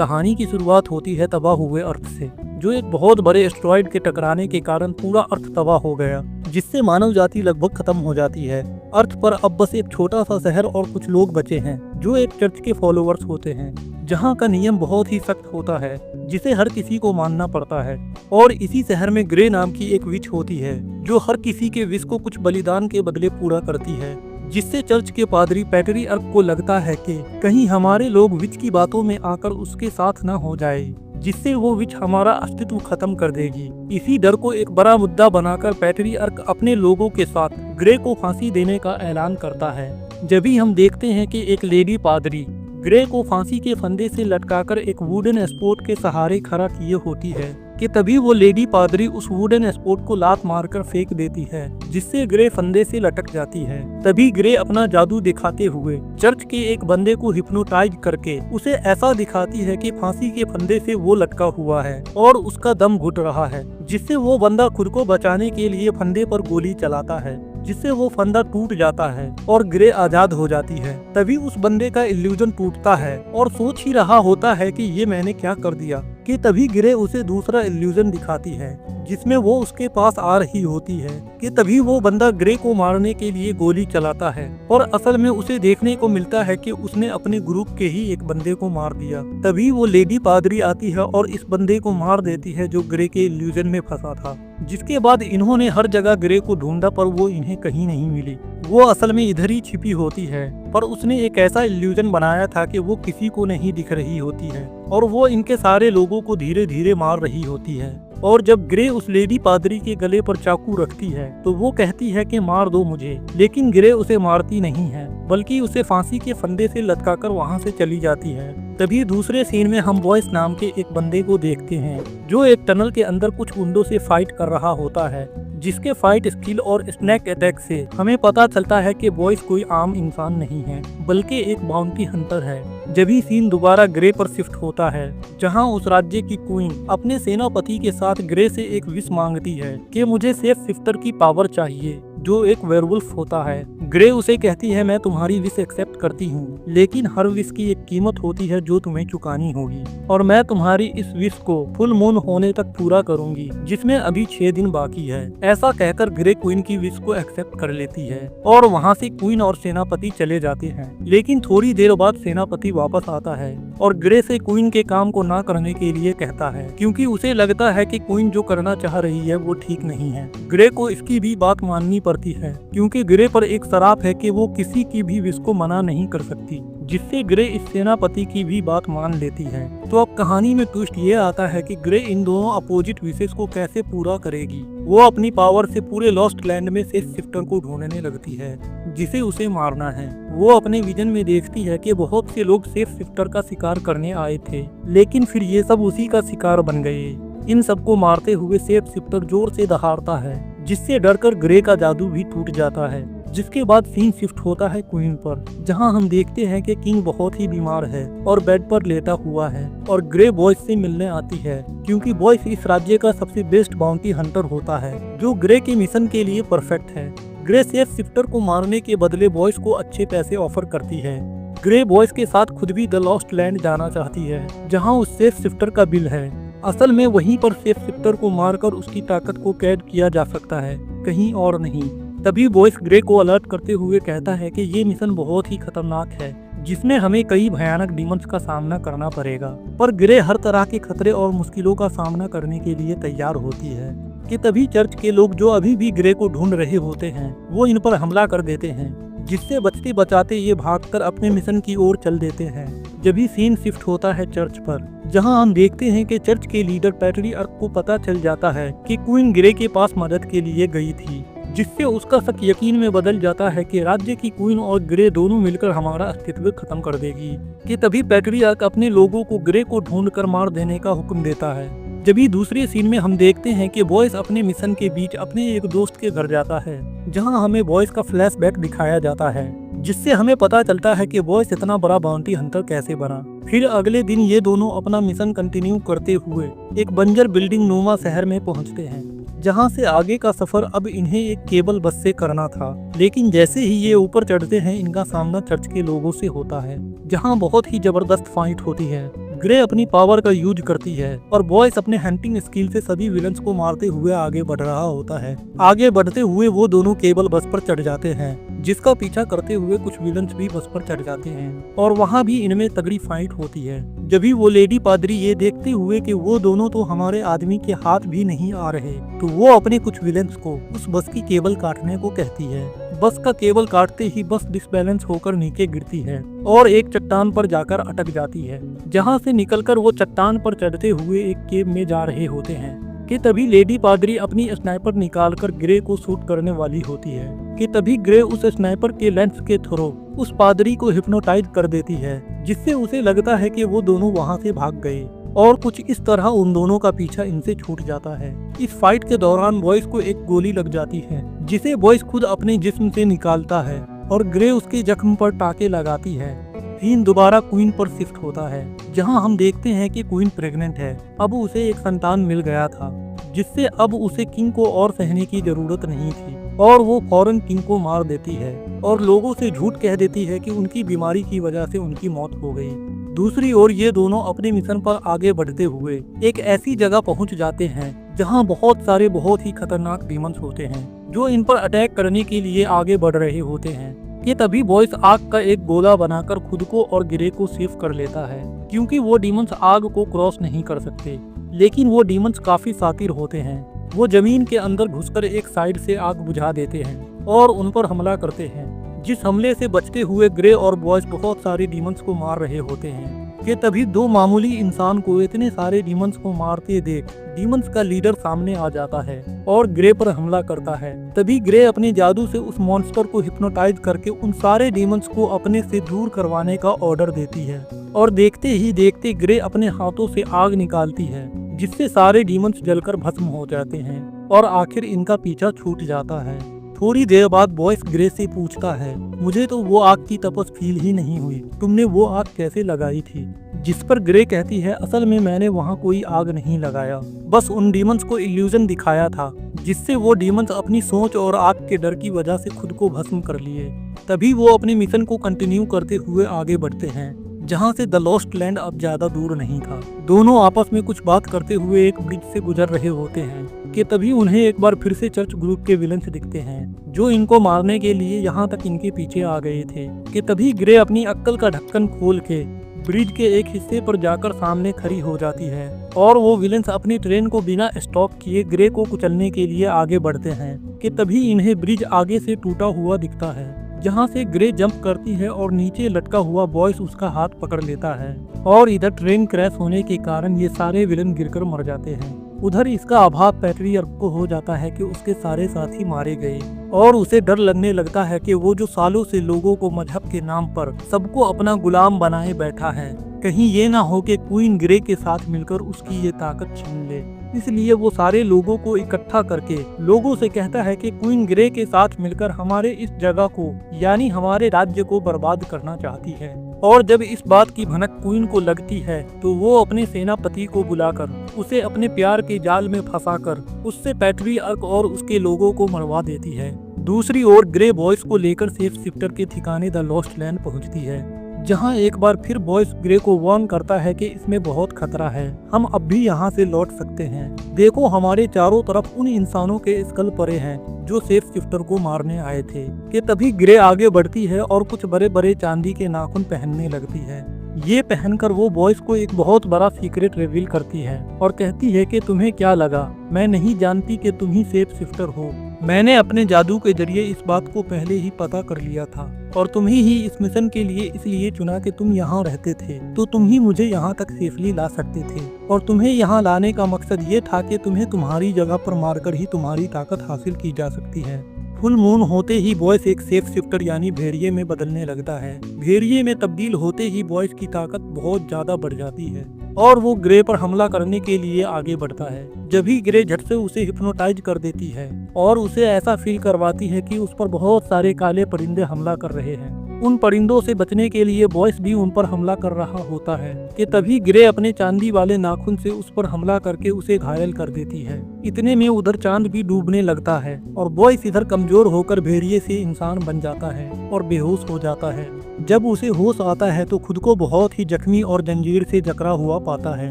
कहानी की शुरुआत होती है तबाह हुए अर्थ से, जो एक बहुत बड़े एस्टेरॉयड के टकराने के कारण पूरा अर्थ तबाह हो गया, जिससे मानव जाति लगभग खत्म हो जाती है। अर्थ पर अब बस एक छोटा सा शहर और कुछ लोग बचे हैं जो एक चर्च के फॉलोअर्स होते हैं, जहाँ का नियम बहुत ही सख्त होता है, जिसे हर किसी को मानना पड़ता है। और इसी शहर में ग्रे नाम की एक विच होती है जो हर किसी के विश को कुछ बलिदान के बदले पूरा करती है, जिससे चर्च के पादरी पैट्रियार्क को लगता है कि कहीं हमारे लोग विच की बातों में आकर उसके साथ न हो जाए, जिससे वो विच हमारा अस्तित्व खत्म कर देगी। इसी डर को एक बड़ा मुद्दा बनाकर पैट्रियार्क अपने लोगों के साथ ग्रे को फांसी देने का ऐलान करता है। जब भी हम देखते हैं कि एक लेडी पादरी ग्रे को फांसी के फंदे से लटकाकर एक वुडन स्पोर्ट के सहारे खड़ा किए होती है कि तभी वो लेडी पादरी उस वुडन स्पोर्ट को लात मारकर फेंक देती है, जिससे ग्रे फंदे से लटक जाती है। तभी ग्रे अपना जादू दिखाते हुए चर्च के एक बंदे को हिप्नोटाइज करके उसे ऐसा दिखाती है कि फांसी के फंदे से वो लटका हुआ है और उसका दम घुट रहा है, जिससे वो बंदा खुद को बचाने के लिए फंदे पर गोली चलाता है, जिससे वो फंदा टूट जाता है और ग्रे आजाद हो जाती है। तभी उस बंदे का इल्यूजन टूटता है और सोच ही रहा होता है कि ये मैंने क्या कर दिया, कि तभी ग्रे उसे दूसरा इल्यूजन दिखाती है जिसमें वो उसके पास आ रही होती है, कि तभी वो बंदा ग्रे को मारने के लिए गोली चलाता है और असल में उसे देखने को मिलता है कि उसने अपने ग्रुप के ही एक बंदे को मार दिया। तभी वो लेडी पादरी आती है और इस बंदे को मार देती है जो ग्रे के इल्यूजन में फंसा था। जिसके बाद इन्होंने हर जगह ग्रे को ढूंढा पर वो इन्हें कहीं नहीं मिली। वो असल में इधर ही छिपी होती है, पर उसने एक ऐसा इल्यूजन बनाया था कि वो किसी को नहीं दिख रही होती है और वो इनके सारे लोगों को धीरे धीरे मार रही होती है। और जब ग्रे उस लेडी पादरी के गले पर चाकू रखती है तो वो कहती है कि मार दो मुझे, लेकिन ग्रे उसे मारती नहीं है बल्कि उसे फांसी के फंदे से लटकाकर वहां से चली जाती है। तभी दूसरे सीन में हम बॉयस नाम के एक बंदे को देखते हैं जो एक टनल के अंदर कुछ गुंडों से फाइट कर रहा होता है, जिसके फाइट स्किल और स्नैक अटैक से हमें पता चलता है कि बॉयस कोई आम इंसान नहीं है बल्कि एक बाउंटी हंटर है। जब ही सीन दोबारा ग्रे पर शिफ्ट होता है जहां उस राज्य की क्वीन अपने सेनापति के साथ ग्रे से एक विश मांगती है कि मुझे सेफ शिफ्टर की पावर चाहिए जो एक वेयरवुल्फ होता है। ग्रे उसे कहती है मैं तुम्हारी विश एक्सेप्ट करती हूँ, लेकिन हर विश की एक कीमत होती है जो तुम्हें चुकानी होगी और मैं तुम्हारी इस विश को फुल मून होने तक पूरा करूंगी, जिसमें अभी 6 दिन बाकी है। ऐसा कहकर ग्रे क्वीन की विश को एक्सेप्ट कर लेती है और वहाँ से क्वीन और सेनापति चले जाते हैं। लेकिन थोड़ी देर बाद सेनापति वापस आता है और ग्रे से क्वीन के काम को ना करने के लिए कहता है, क्योंकि उसे लगता है कि क्वीन जो करना चाह रही है वो ठीक नहीं है। ग्रे को इसकी भी बात माननी पड़ती है क्योंकि ग्रे पर एक शराप है कि वो किसी की भी विश को मना नहीं कर सकती, जिससे ग्रे इस सेनापति की भी बात मान लेती है। तो अब कहानी में ट्विस्ट ये आता है कि ग्रे इन दोनों अपोजिट विशेष को कैसे पूरा करेगी। वो अपनी पावर से पूरे लॉस्ट लैंड में सेफ शिफ्टर को ढूंढने लगती है जिसे उसे मारना है। वो अपने विजन में देखती है कि बहुत से लोग सेफ शिफ्टर का शिकार करने आए थे, लेकिन फिर ये सब उसी का शिकार बन गए। इन सबको मारते हुए सेफ शिफ्टर जोर से दहाड़ता है, जिससे डरकर ग्रे का जादू भी टूट जाता है। जिसके बाद सीन शिफ्ट होता है क्वीन पर, जहां हम देखते हैं कि किंग बहुत ही बीमार है और बेड पर लेटा हुआ है और ग्रे बॉयस से मिलने आती है, क्योंकि बॉयस इस राज्य का सबसे बेस्ट बाउंटी हंटर होता है जो ग्रे के मिशन के लिए परफेक्ट है। ग्रे सेफ शिफ्टर को मारने के बदले बॉयस को अच्छे पैसे ऑफर करती है। ग्रे बॉयस के साथ खुद भी द लॉस्ट लैंड जाना चाहती है जहाँ उस सेफ शिफ्टर का बिल है। असल में वहीं पर सेफ शिफ्टर को मारकर उसकी ताकत को कैद किया जा सकता है, कहीं और नहीं। तभी बॉयस ग्रे को अलर्ट करते हुए कहता है कि ये मिशन बहुत ही खतरनाक है, जिसमें हमें कई भयानक डीमंस का सामना करना पड़ेगा। पर ग्रे हर तरह के खतरे और मुश्किलों का सामना करने के लिए तैयार होती है। कि तभी चर्च के लोग जो अभी भी ग्रे को ढूंढ रहे होते हैं वो इन पर हमला कर देते हैं, जिससे बचते बचाते ये भागकर अपने मिशन की ओर चल देते हैं। जब भी सीन शिफ्ट होता है चर्च पर, जहां हम देखते हैं कि चर्च के लीडर पैट्रियार्क को पता चल जाता है कि क्वीन ग्रे के पास मदद के लिए गई थी, जिससे उसका शक यकीन में बदल जाता है कि राज्य की क्वीन और ग्रे दोनों मिलकर हमारा अस्तित्व खत्म कर देगी। कि तभी पैट्रियार्क अपने लोगों को ग्रे को ढूंढकर मार देने का हुक्म देता है। जब ही दूसरे सीन में हम देखते हैं कि बॉयस अपने मिशन के बीच अपने एक दोस्त के घर जाता है, जहां हमें बॉयस का फ्लैशबैक दिखाया जाता है, जिससे हमें पता चलता है कि बॉयस इतना बड़ा बाउंटी हंटर कैसे बना। फिर अगले दिन ये दोनों अपना मिशन कंटिन्यू करते हुए एक बंजर बिल्डिंग नुमा शहर में पहुंचते हैं, जहां से आगे का सफर अब इन्हें एक केबल बस से करना था। लेकिन जैसे ही ये ऊपर चढ़ते हैं इनका सामना चर्च के लोगों से होता है, जहां बहुत ही जबरदस्त फाइट होती है। ग्रे अपनी पावर का यूज करती है और बॉयस अपने हंटिंग स्किल से सभी विलन्स को मारते हुए आगे बढ़ रहा होता है। आगे बढ़ते हुए वो दोनों केबल बस पर चढ़ जाते हैं, जिसका पीछा करते हुए कुछ विलन्स भी बस पर चढ़ जाते हैं और वहाँ भी इनमें तगड़ी फाइट होती है। जभी वो लेडी पादरी ये देखते हुए कि वो दोनों तो हमारे आदमी के हाथ भी नहीं आ रहे, तो वो अपने कुछ विलन्स को उस बस की केबल काटने को कहती है। बस का केबल काटते ही बस डिसबैलेंस होकर नीचे गिरती है और एक चट्टान पर जाकर अटक जाती है, जहां से निकलकर वो चट्टान पर चढ़ते हुए एक केव में जा रहे होते हैं कि तभी लेडी पादरी अपनी स्नाइपर निकालकर ग्रे को शूट करने वाली होती है कि तभी ग्रे उस स्नाइपर के लेंस के थ्रू उस पादरी को हिप्नोटाइज कर देती है, जिससे उसे लगता है कि वो दोनों वहां से भाग गए और कुछ इस तरह उन दोनों का पीछा इनसे छूट जाता है। इस फाइट के दौरान बॉयस को एक गोली लग जाती है, जिसे बॉयस खुद अपने जिस्म से निकालता है और ग्रे उसके जख्म पर टाके लगाती है। सीन दोबारा क्वीन पर शिफ्ट होता है, जहां हम देखते हैं कि क्वीन प्रेग्नेंट है। अब उसे एक संतान मिल गया था, जिससे अब उसे किंग को और सहने की जरूरत नहीं थी और वो फौरन किंग को मार देती है और लोगों से झूठ कह देती है कि उनकी बीमारी की वजह से उनकी मौत हो गई। दूसरी ओर ये दोनों अपने मिशन पर आगे बढ़ते हुए एक ऐसी जगह पहुंच जाते हैं जहां बहुत सारे बहुत ही खतरनाक डीमंस होते हैं, जो इन पर अटैक करने के लिए आगे बढ़ रहे होते हैं। कि तभी बॉयस आग का एक गोला बनाकर खुद को और ग्रे को सेव कर लेता है, क्योंकि वो डीमंस आग को क्रॉस नहीं कर सकते। लेकिन वो डीमंस काफी शातिर होते हैं। वो जमीन के अंदर घुसकर एक साइड से आग बुझा देते हैं और उन पर हमला करते हैं। जिस हमले से बचते हुए ग्रे और बॉयस बहुत सारे डीमंस को मार रहे होते हैं कि तभी दो मामूली इंसान को इतने सारे डीमंस को मारते देख डीमंस का लीडर सामने आ जाता है और ग्रे पर हमला करता है। तभी ग्रे अपने जादू से उस मॉन्स्टर को हिप्नोटाइज करके उन सारे डीमंस को अपने से दूर करवाने का ऑर्डर देती है और देखते ही देखते ग्रे अपने हाथों से आग निकालती है, जिससे सारे डीमंस जलकर भस्म हो जाते हैं और आखिर इनका पीछा छूट जाता है। थोड़ी देर बाद बॉयस ग्रे से पूछता है, मुझे तो वो आग की तपस फील ही नहीं हुई, तुमने वो आग कैसे लगाई थी? जिस पर ग्रे कहती है, असल में मैंने वहाँ कोई आग नहीं लगाया, बस उन डीमंस को इल्यूजन दिखाया था, जिससे वो डीमंस अपनी सोच और आग के डर की वजह से खुद को भस्म कर लिए। तभी वो अपने मिशन को कंटिन्यू करते हुए आगे बढ़ते हैं, जहाँ से द लॉस्ट लैंड अब ज्यादा दूर नहीं था। दोनों आपस में कुछ बात करते हुए एक ब्रिज से गुजर रहे होते हैं कि तभी उन्हें एक बार फिर से चर्च ग्रुप के विलन्स दिखते हैं, जो इनको मारने के लिए यहाँ तक इनके पीछे आ गए थे। कि तभी ग्रे अपनी अक्ल का ढक्कन खोल के ब्रिज के एक हिस्से पर जाकर सामने खड़ी हो जाती है और वो विलन्स अपनी ट्रेन को बिना स्टॉप किए ग्रे को कुचलने के लिए आगे बढ़ते हैं। कि तभी इन्हें ब्रिज आगे से टूटा हुआ दिखता है, जहां से ग्रे जंप करती है और नीचे लटका हुआ बॉयस उसका हाथ पकड़ लेता है और इधर ट्रेन क्रैश होने के कारण ये सारे विलन गिरकर मर जाते हैं। उधर इसका अभाव पैट्रियर्क को हो जाता है कि उसके सारे साथी मारे गए और उसे डर लगने लगता है कि वो जो सालों से लोगों को मजहब के नाम पर सबको अपना गुलाम बनाए बैठा है, कहीं ये ना हो कि क्वीन ग्रे के साथ मिलकर उसकी ये ताकत छीन ले। इसलिए वो सारे लोगों को इकट्ठा करके लोगों से कहता है कि क्वीन ग्रे के साथ मिलकर हमारे इस जगह को यानी हमारे राज्य को बर्बाद करना चाहती है। और जब इस बात की भनक क्वीन को लगती है तो वो अपने सेनापति को बुलाकर उसे अपने प्यार के जाल में फंसाकर उससे पैट्रियर्क और उसके लोगों को मरवा देती है। दूसरी ओर ग्रे बॉयस को लेकर सेफ शिफ्टर के ठिकाने द लॉस्ट लैंड पहुंचती है, जहां एक बार फिर बॉयस ग्रे को वार्न करता है कि इसमें बहुत खतरा है, हम अब भी यहां से लौट सकते हैं। देखो हमारे चारों तरफ उन इंसानों के स्कल पड़े हैं जो सेफ शिफ्टर को मारने आए थे। कि तभी ग्रे आगे बढ़ती है और कुछ बड़े बड़े चांदी के नाखून पहनने लगती है। ये पहनकर वो बॉयस को एक बहुत बड़ा सीक्रेट रिवील करती है और कहती है कि तुम्हें क्या लगा, मैं नहीं जानती कि तुम ही सेफ शिफ्टर हो। मैंने अपने जादू के जरिए इस बात को पहले ही पता कर लिया था और तुम्हें ही इस मिशन के लिए इसलिए चुना कि तुम यहाँ रहते थे, तो तुम ही मुझे यहाँ तक सेफली ला सकते थे और तुम्हें यहाँ लाने का मकसद ये था कि तुम्हें तुम्हारी जगह पर मारकर ही तुम्हारी ताकत हासिल की जा सकती है। फुल मून होते ही बॉयस एक सेफ शिफ्टर यानी भेड़िए में बदलने लगता है। भेड़िए में तब्दील होते ही बॉयस की ताकत बहुत ज्यादा बढ़ जाती है और वो ग्रे पर हमला करने के लिए आगे बढ़ता है। जब ही ग्रे झट से उसे हिप्नोटाइज कर देती है और उसे ऐसा फील करवाती है कि उस पर बहुत सारे काले परिंदे हमला कर रहे हैं। उन परिंदों से बचने के लिए बॉयस भी उन पर हमला कर रहा होता है कि तभी ग्रे अपने चांदी वाले नाखून से उस पर हमला करके उसे घायल कर देती है। इतने में उधर चांद भी डूबने लगता है और बॉयस इधर कमजोर होकर भेड़िए से इंसान बन जाता है और बेहोश हो जाता है। जब उसे होश आता है तो खुद को बहुत ही जख्मी और जंजीर से जकड़ा हुआ पाता है।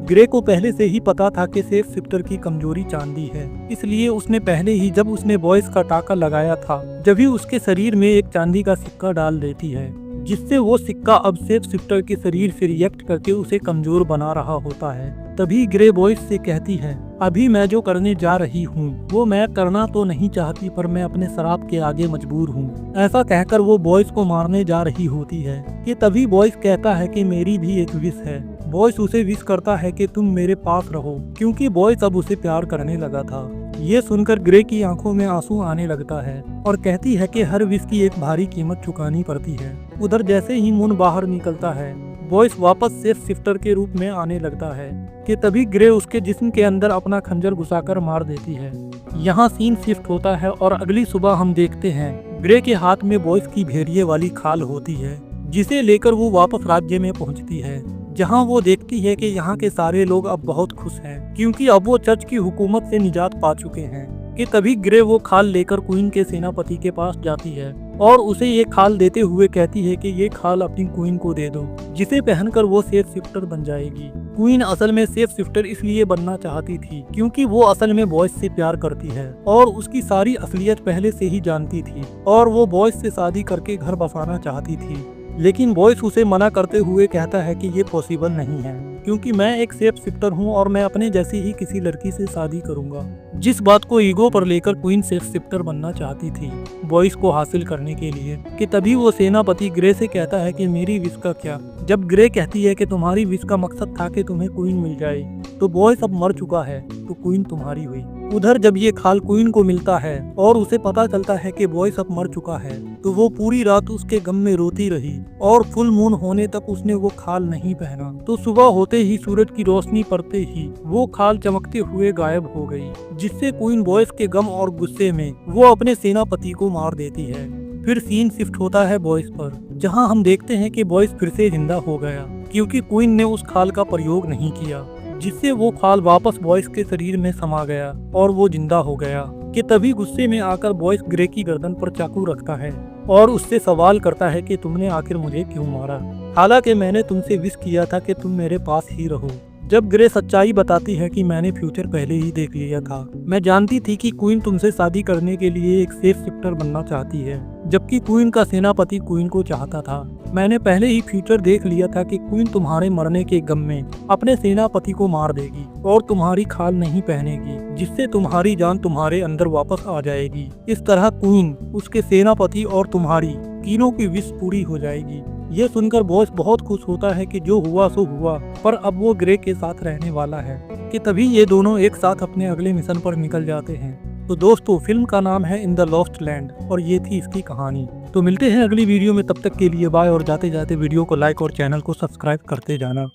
ग्रे को पहले से ही पता था कि सेफ शिफ्टर की कमजोरी चांदी है, इसलिए उसने पहले ही जब उसने बॉयस का टाका लगाया था जब उसके शरीर में एक चांदी का सिक्का डाल देती है, जिससे वो सिक्का अब सेफ शिफ्टर के शरीर से रिएक्ट करके उसे कमजोर बना रहा होता है। तभी ग्रे बॉयस से कहती है, अभी मैं जो करने जा रही हूँ वो मैं करना तो नहीं चाहती, पर मैं अपने शराब के आगे मजबूर हूँ। ऐसा कहकर वो बॉयस को मारने जा रही होती है कि तभी बॉयस कहता है कि मेरी भी एक विश है। बॉयस उसे विश करता है कि तुम मेरे पास रहो, क्योंकि बॉयस अब उसे प्यार करने लगा था। ये सुनकर ग्रे की आंखों में आंसू आने लगता है और कहती है कि हर विश की एक भारी कीमत चुकानी पड़ती है। उधर जैसे ही मून बाहर निकलता है, बॉयस वापस सेफ शिफ्टर के रूप में आने लगता है कि तभी ग्रे उसके जिस्म के अंदर अपना खंजर घुसाकर मार देती है। यहाँ सीन शिफ्ट होता है और अगली सुबह हम देखते हैं ग्रे के हाथ में बॉयस की भेड़िए वाली खाल होती है, जिसे लेकर वो वापस राज्य में पहुँचती है, जहां वो देखती है कि यहाँ के सारे लोग अब बहुत खुश हैं, क्योंकि अब वो चर्च की हुकूमत से निजात पा चुके हैं। कि तभी ग्रे वो खाल लेकर क्वीन के सेनापति के पास जाती है और उसे ये खाल देते हुए कहती है कि ये खाल अपनी क्वीन को दे दो, जिसे पहनकर वो सेफ शिफ्टर बन जाएगी। क्वीन असल में सेफ शिफ्टर इसलिए बनना चाहती थी क्योंकि वो असल में बॉयस से प्यार करती है और उसकी सारी असलियत पहले से ही जानती थी और वो बॉयस से शादी करके घर बसाना चाहती थी। लेकिन बॉयस उसे मना करते हुए कहता है कि ये पॉसिबल नहीं है, क्योंकि मैं एक सेफ शिफ्टर हूँ और मैं अपने जैसी ही किसी लड़की से शादी करूंगा। जिस बात को ईगो पर लेकर क्वीन सेफ शिफ्टर बनना चाहती थी बॉयस को हासिल करने के लिए। कि तभी वो सेनापति ग्रे से कहता है कि मेरी विश का क्या। जब ग्रे कहती है कि तुम्हारी विश का मकसद था कि तुम्हें क्वीन मिल जाए, तो बॉयस अब मर चुका है तो क्वीन तुम्हारी हुई। उधर जब ये खाल क्वीन को मिलता है और उसे पता चलता है कि बॉयस अब मर चुका है, तो वो पूरी रात उसके गम में रोती रही और फुल मून होने तक उसने वो खाल नहीं पहना। तो सुबह होते ही सूरज की रोशनी पड़ते ही वो खाल चमकते हुए गायब हो गई, जिससे क्वीन बॉयस के गम और गुस्से में वो अपने सेनापति को मार देती है। फिर सीन शिफ्ट होता है बॉयस पर, जहां हम देखते हैं कि बॉयस फिर से जिंदा हो गया, क्योंकि क्वीन ने उस खाल का प्रयोग नहीं किया, जिससे वो खाल वापस बॉयस के शरीर में समा गया और वो जिंदा हो गया। कि तभी गुस्से में आकर बॉयस ग्रे की गर्दन पर चाकू रखता है और उससे सवाल करता है कि तुमने आखिर मुझे क्यों मारा, हालांकि मैंने तुमसे विश किया था कि तुम मेरे पास ही रहो। जब ग्रे सच्चाई बताती है कि मैंने फ्यूचर पहले ही देख लिया था, मैं जानती थी कि क्वीन तुमसे शादी करने के लिए एक सेफ शिफ्टर बनना चाहती है, जबकि क्वीन का सेनापति क्वीन को चाहता था। मैंने पहले ही फ्यूचर देख लिया था कि क्वीन तुम्हारे मरने के गम में अपने सेनापति को मार देगी और तुम्हारी खाल नहीं पहनेगी, जिससे तुम्हारी जान तुम्हारे अंदर वापस आ जाएगी। इस तरह क्वीन, उसके सेनापति और तुम्हारी तीनों की विश पूरी हो जाएगी। ये सुनकर बॉयस बहुत खुश होता है कि जो हुआ सो हुआ, पर अब वो ग्रे के साथ रहने वाला है। कि तभी ये दोनों एक साथ अपने अगले मिशन पर निकल जाते हैं। तो दोस्तों, फिल्म का नाम है इन द लॉस्ट लैंड और ये थी इसकी कहानी। तो मिलते हैं अगली वीडियो में, तब तक के लिए बाय और जाते जाते वीडियो को लाइक और चैनल को सब्सक्राइब करते जाना।